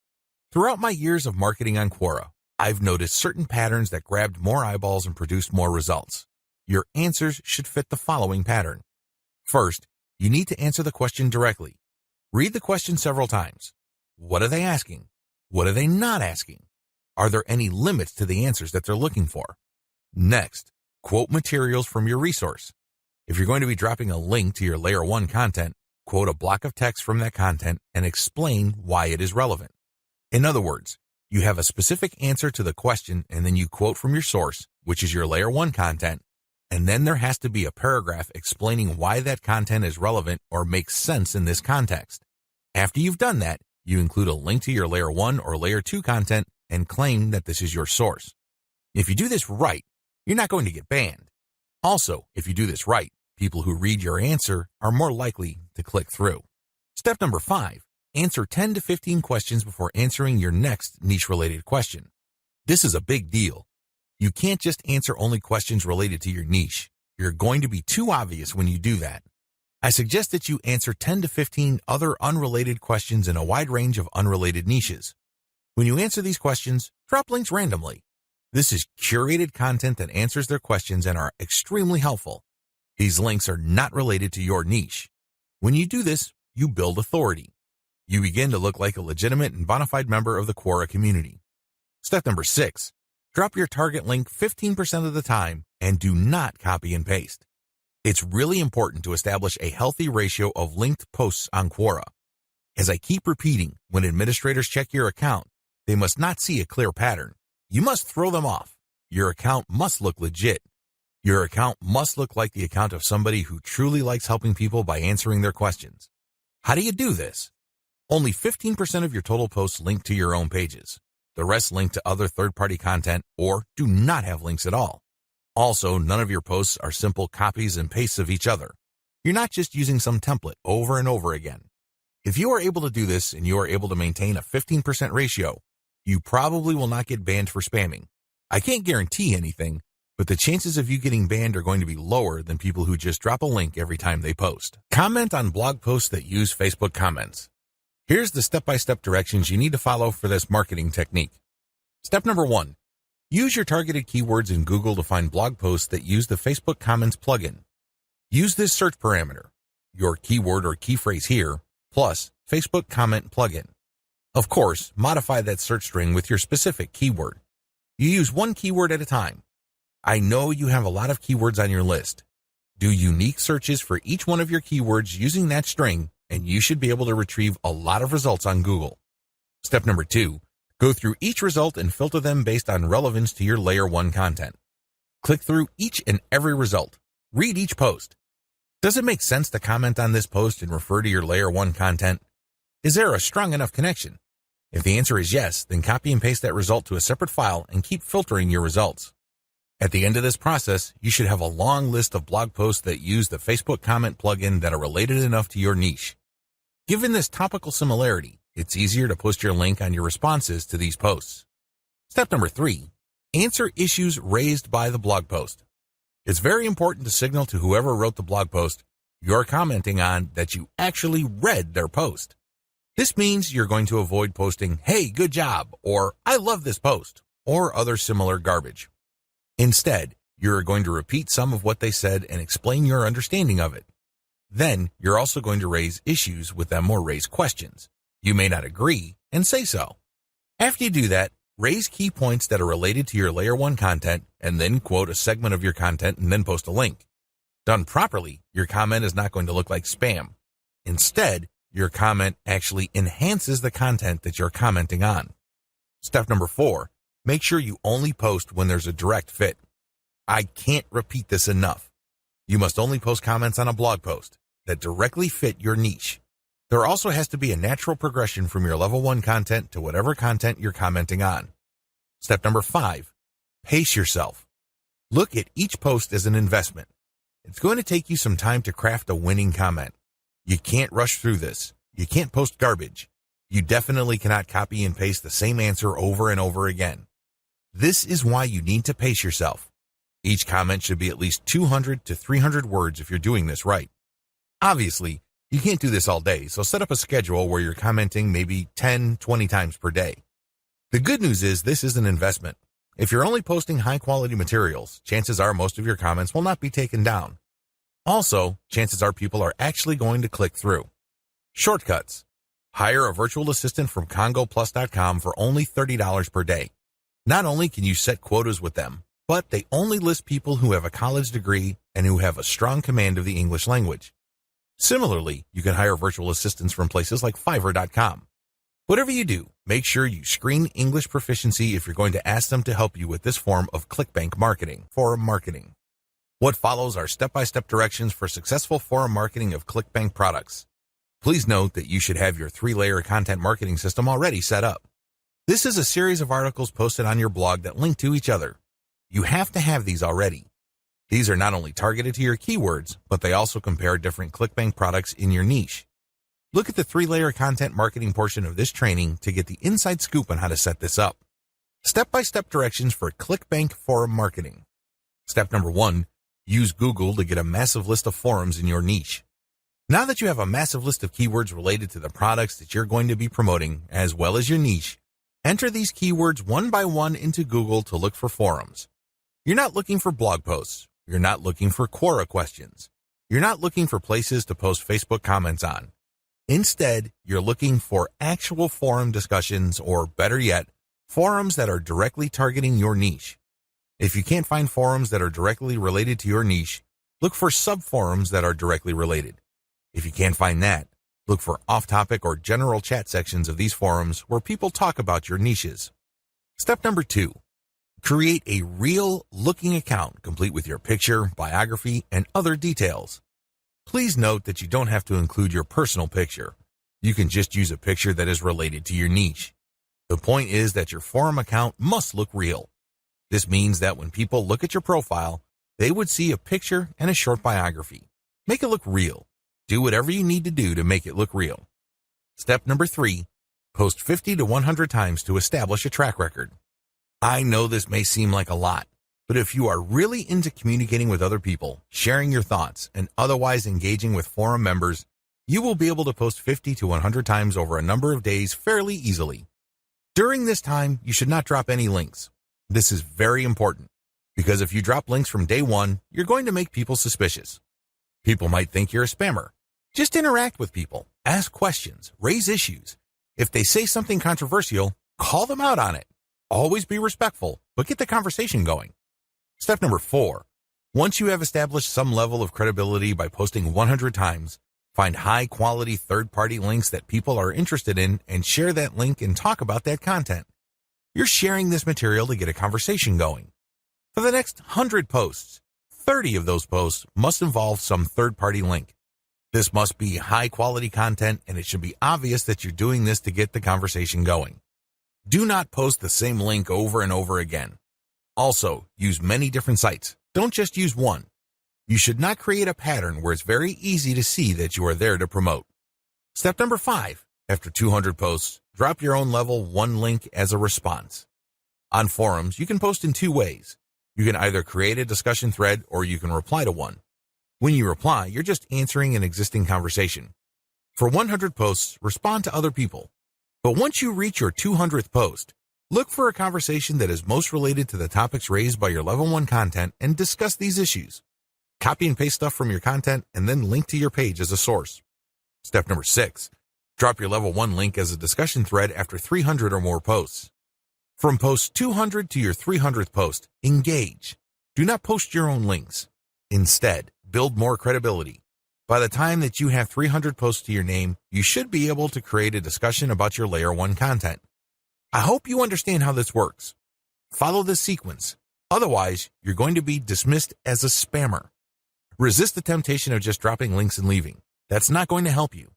Speaker 1: Throughout my years of marketing on Quora, I've noticed certain patterns that grabbed more eyeballs and produced more results. Your answers should fit the following pattern. First, you need to answer the question directly. Read the question several times. What are they asking? What are they not asking? Are there any limits to the answers that they're looking for? Next, quote materials from your resource. If you're going to be dropping a link to your layer 1 content, quote a block of text from that content and explain why it is relevant. In other words, you have a specific answer to the question and then you quote from your source, which is your layer 1 content, and then there has to be a paragraph explaining why that content is relevant or makes sense in this context. After you've done that, you include a link to your layer 1 or layer 2 content and claim that this is your source. If you do this right, you're not going to get banned. Also, if you do this right, people who read your answer are more likely to click through. Step number 5. Answer 10 to 15 questions before answering your next niche-related question. This is a big deal. You can't just answer only questions related to your niche. You're going to be too obvious when you do that. I suggest that you answer 10 to 15 other unrelated questions in a wide range of unrelated niches. When you answer these questions, drop links randomly. This is curated content that answers their questions and are extremely helpful. These links are not related to your niche. When you do this, you build authority. You begin to look like a legitimate and bona fide member of the Quora community. Step number 6, drop your target link 15% of the time and do not copy and paste. It's really important to establish a healthy ratio of linked posts on Quora. As I keep repeating, when administrators check your account, they must not see a clear pattern. You must throw them off. Your account must look legit. Your account must look like the account of somebody who truly likes helping people by answering their questions. How do you do this? Only 15% of your total posts link to your own pages. The rest link to other third-party content or do not have links at all. Also, none of your posts are simple copies and pastes of each other. You're not just using some template over and over again. If you are able to do this and you are able to maintain a 15% ratio, you probably will not get banned for spamming. I can't guarantee anything, but the chances of you getting banned are going to be lower than people who just drop a link every time they post. Comment on blog posts that use Facebook comments. Here's the step-by-step directions you need to follow for this marketing technique. Step number 1, use your targeted keywords in Google to find blog posts that use the Facebook Comments plugin. Use this search parameter, your keyword or key phrase here, plus Facebook Comment plugin. Of course, modify that search string with your specific keyword. You use one keyword at a time. I know you have a lot of keywords on your list. Do unique searches for each one of your keywords using that string, and you should be able to retrieve a lot of results on Google. Step number 2, go through each result and filter them based on relevance to your Layer 1 content. Click through each and every result. Read each post. Does it make sense to comment on this post and refer to your Layer 1 content? Is there a strong enough connection? If the answer is yes, then copy and paste that result to a separate file and keep filtering your results. At the end of this process, you should have a long list of blog posts that use the Facebook Comment plugin that are related enough to your niche. Given this topical similarity, it's easier to post your link on your responses to these posts. Step number 3, answer issues raised by the blog post. It's very important to signal to whoever wrote the blog post you're commenting on that you actually read their post. This means you're going to avoid posting, "Hey, good job," or "I love this post," or other similar garbage. Instead, you're going to repeat some of what they said and explain your understanding of it. Then, you're also going to raise issues with them or raise questions. You may not agree, and say so. After you do that, raise key points that are related to your Layer 1 content, and then quote a segment of your content and then post a link. Done properly, your comment is not going to look like spam. Instead, your comment actually enhances the content that you're commenting on. Step number 4, make sure you only post when there's a direct fit. I can't repeat this enough. You must only post comments on a blog post that directly fit your niche. There also has to be a natural progression from your level 1 content to whatever content you're commenting on. Step number 5, pace yourself. Look at each post as an investment. It's going to take you some time to craft a winning comment. You can't rush through this. You can't post garbage. You definitely cannot copy and paste the same answer over and over again. This is why you need to pace yourself. Each comment should be at least 200 to 300 words if you're doing this right. Obviously, you can't do this all day, so set up a schedule where you're commenting maybe 10, 20 times per day. The good news is this is an investment. If you're only posting high-quality materials, chances are most of your comments will not be taken down. Also, chances are people are actually going to click through. Shortcuts. Hire a virtual assistant from CongoPlus.com for only $30 per day. Not only can you set quotas with them, but they only list people who have a college degree and who have a strong command of the English language. Similarly, you can hire virtual assistants from places like Fiverr.com. Whatever you do, make sure you screen English proficiency if you're going to ask them to help you with this form of ClickBank marketing, forum marketing. What follows are step-by-step directions for successful forum marketing of ClickBank products. Please note that you should have your 3-layer content marketing system already set up. This is a series of articles posted on your blog that link to each other. You have to have these already. These are not only targeted to your keywords, but they also compare different ClickBank products in your niche. Look at the 3-layer content marketing portion of this training to get the inside scoop on how to set this up. Step-by-step directions for ClickBank forum marketing. Step number 1, use Google to get a massive list of forums in your niche. Now that you have a massive list of keywords related to the products that you're going to be promoting, as well as your niche, enter these keywords one by one into Google to look for forums. You're not looking for blog posts. You're not looking for Quora questions. You're not looking for places to post Facebook comments on. Instead, you're looking for actual forum discussions, or better yet, forums that are directly targeting your niche. If you can't find forums that are directly related to your niche, look for sub-forums that are directly related. If you can't find that, look for off-topic or general chat sections of these forums where people talk about your niches. Step number 2, create a real-looking account complete with your picture, biography, and other details. Please note that you don't have to include your personal picture. You can just use a picture that is related to your niche. The point is that your forum account must look real. This means that when people look at your profile, they would see a picture and a short biography. Make it look real. Do whatever you need to do to make it look real. Step number 3, post 50 to 100 times to establish a track record. I know this may seem like a lot, but if you are really into communicating with other people, sharing your thoughts, and otherwise engaging with forum members, you will be able to post 50 to 100 times over a number of days fairly easily. During this time, you should not drop any links. This is very important, because if you drop links from day 1, you're going to make people suspicious. People might think you're a spammer. Just interact with people, ask questions, raise issues. If they say something controversial, call them out on it. Always be respectful, but get the conversation going. Step number 4, once you have established some level of credibility by posting 100 times, find high-quality third-party links that people are interested in and share that link and talk about that content. You're sharing this material to get a conversation going. For the next 100 posts, 30 of those posts must involve some third-party link. This must be high-quality content, and it should be obvious that you're doing this to get the conversation going. Do not post the same link over and over again. Also, use many different sites. Don't just use one. You should not create a pattern where it's very easy to see that you are there to promote. Step number 5, after 200 posts, drop your own level 1 link as a response. On forums, you can post in 2 ways. You can either create a discussion thread or you can reply to one. When you reply, you're just answering an existing conversation. For 100 posts, respond to other people. But once you reach your 200th post, look for a conversation that is most related to the topics raised by your level 1 content and discuss these issues. Copy and paste stuff from your content and then link to your page as a source. Step number 6, drop your level 1 link as a discussion thread after 300 or more posts. From post 200 to your 300th post, engage. Do not post your own links. Instead, build more credibility. By the time that you have 300 posts to your name, you should be able to create a discussion about your layer 1 content. I hope you understand how this works. Follow this sequence. Otherwise, you're going to be dismissed as a spammer. Resist the temptation of just dropping links and leaving. That's not going to help you.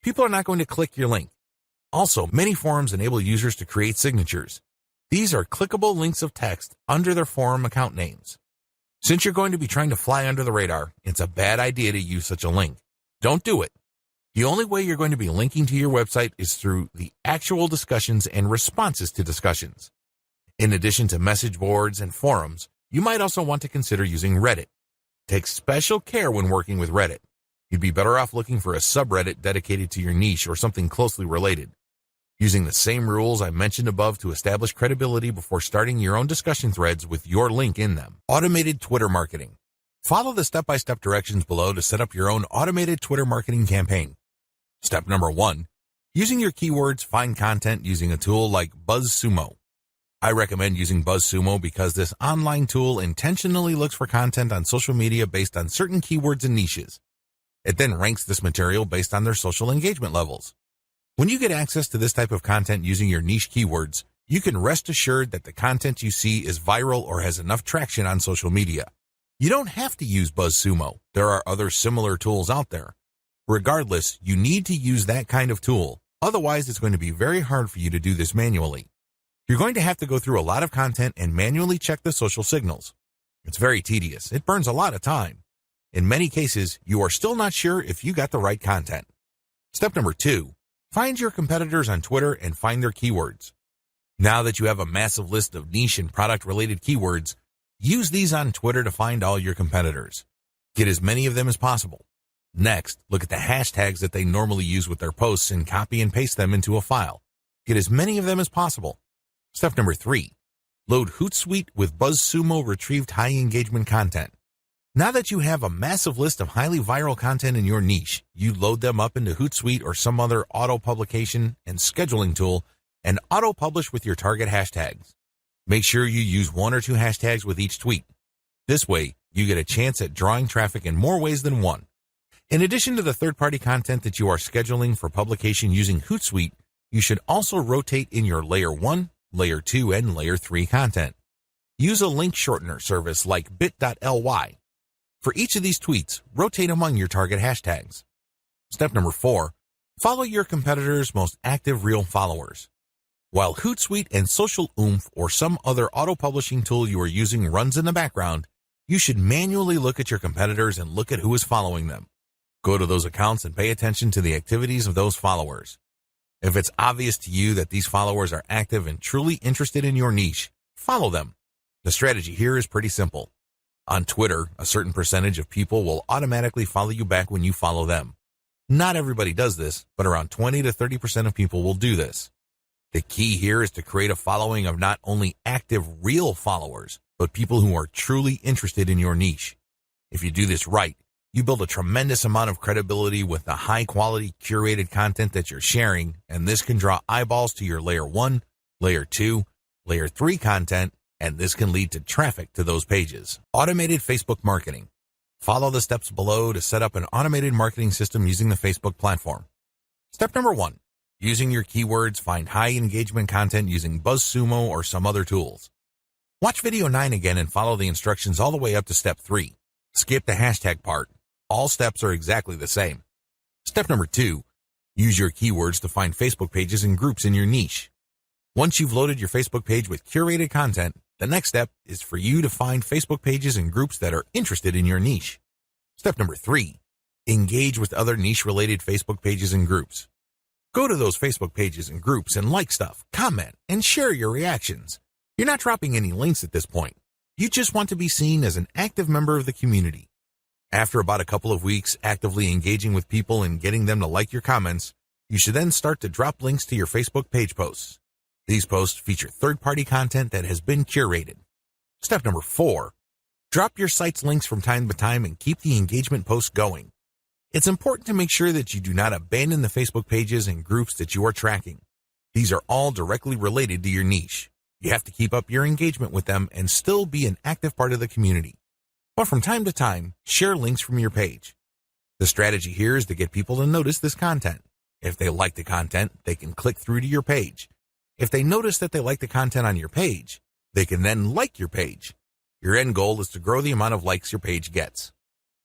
Speaker 1: People are not going to click your link. Also, many forums enable users to create signatures. These are clickable links of text under their forum account names. Since you're going to be trying to fly under the radar, it's a bad idea to use such a link. Don't do it. The only way you're going to be linking to your website is through the actual discussions and responses to discussions. In addition to message boards and forums, you might also want to consider using Reddit. Take special care when working with Reddit. You'd be better off looking for a subreddit dedicated to your niche or something closely related. Using the same rules I mentioned above to establish credibility before starting your own discussion threads with your link in them. Automated Twitter marketing. Follow the step-by-step directions below to set up your own automated Twitter marketing campaign. Step number 1, using your keywords, find content using a tool like BuzzSumo. I recommend using BuzzSumo because this online tool intentionally looks for content on social media based on certain keywords and niches. It then ranks this material based on their social engagement levels. When you get access to this type of content using your niche keywords, you can rest assured that the content you see is viral or has enough traction on social media. You don't have to use BuzzSumo. There are other similar tools out there. Regardless, you need to use that kind of tool. Otherwise, it's going to be very hard for you to do this manually. You're going to have to go through a lot of content and manually check the social signals. It's very tedious. It burns a lot of time. In many cases, you are still not sure if you got the right content. Step number 2, find your competitors on Twitter and find their keywords. Now that you have a massive list of niche and product-related keywords, use these on Twitter to find all your competitors. Get as many of them as possible. Next, look at the hashtags that they normally use with their posts and copy and paste them into a file. Get as many of them as possible. Step number 3, load Hootsuite with BuzzSumo retrieved high engagement content. Now that you have a massive list of highly viral content in your niche, you load them up into Hootsuite or some other auto-publication and scheduling tool and auto-publish with your target hashtags. Make sure you use 1 or 2 hashtags with each tweet. This way, you get a chance at drawing traffic in more ways than one. In addition to the third-party content that you are scheduling for publication using Hootsuite, you should also rotate in your Layer 1, Layer 2, and Layer 3 content. Use a link shortener service like bit.ly. For each of these tweets, rotate among your target hashtags. Step number 4, follow your competitors' most active real followers. While Hootsuite and Social Oomph or some other auto-publishing tool you are using runs in the background, you should manually look at your competitors and look at who is following them. Go to those accounts and pay attention to the activities of those followers. If it's obvious to you that these followers are active and truly interested in your niche, follow them. The strategy here is pretty simple. On Twitter, a certain percentage of people will automatically follow you back when you follow them. Not everybody does this, but around 20 to 30% of people will do this. The key here is to create a following of not only active real followers, but people who are truly interested in your niche. If you do this right, you build a tremendous amount of credibility with the high-quality curated content that you're sharing, and this can draw eyeballs to your Layer 1, Layer 2, Layer 3 content, and this can lead to traffic to those pages. Automated Facebook marketing. Follow the steps below to set up an automated marketing system using the Facebook platform. Step number 1, using your keywords, find high engagement content using BuzzSumo or some other tools. Watch video 9 again and follow the instructions all the way up to step 3. Skip the hashtag part. All steps are exactly the same. Step number 2, use your keywords to find Facebook pages and groups in your niche. Once you've loaded your Facebook page with curated content, the next step is for you to find Facebook pages and groups that are interested in your niche. Step number 3, engage with other niche-related Facebook pages and groups. Go to those Facebook pages and groups and like stuff, comment, and share your reactions. You're not dropping any links at this point. You just want to be seen as an active member of the community. After about a couple of weeks actively engaging with people and getting them to like your comments, you should then start to drop links to your Facebook page posts. These posts feature third-party content that has been curated. Step number 4, drop your site's links from time to time and keep the engagement posts going. It's important to make sure that you do not abandon the Facebook pages and groups that you are tracking. These are all directly related to your niche. You have to keep up your engagement with them and still be an active part of the community. But from time to time, share links from your page. The strategy here is to get people to notice this content. If they like the content, they can click through to your page. If they notice that they like the content on your page, they can then like your page. Your end goal is to grow the amount of likes your page gets.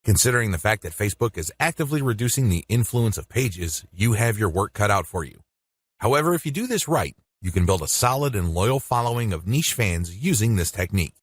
Speaker 1: Considering the fact that Facebook is actively reducing the influence of pages, you have your work cut out for you. However, if you do this right, you can build a solid and loyal following of niche fans using this technique.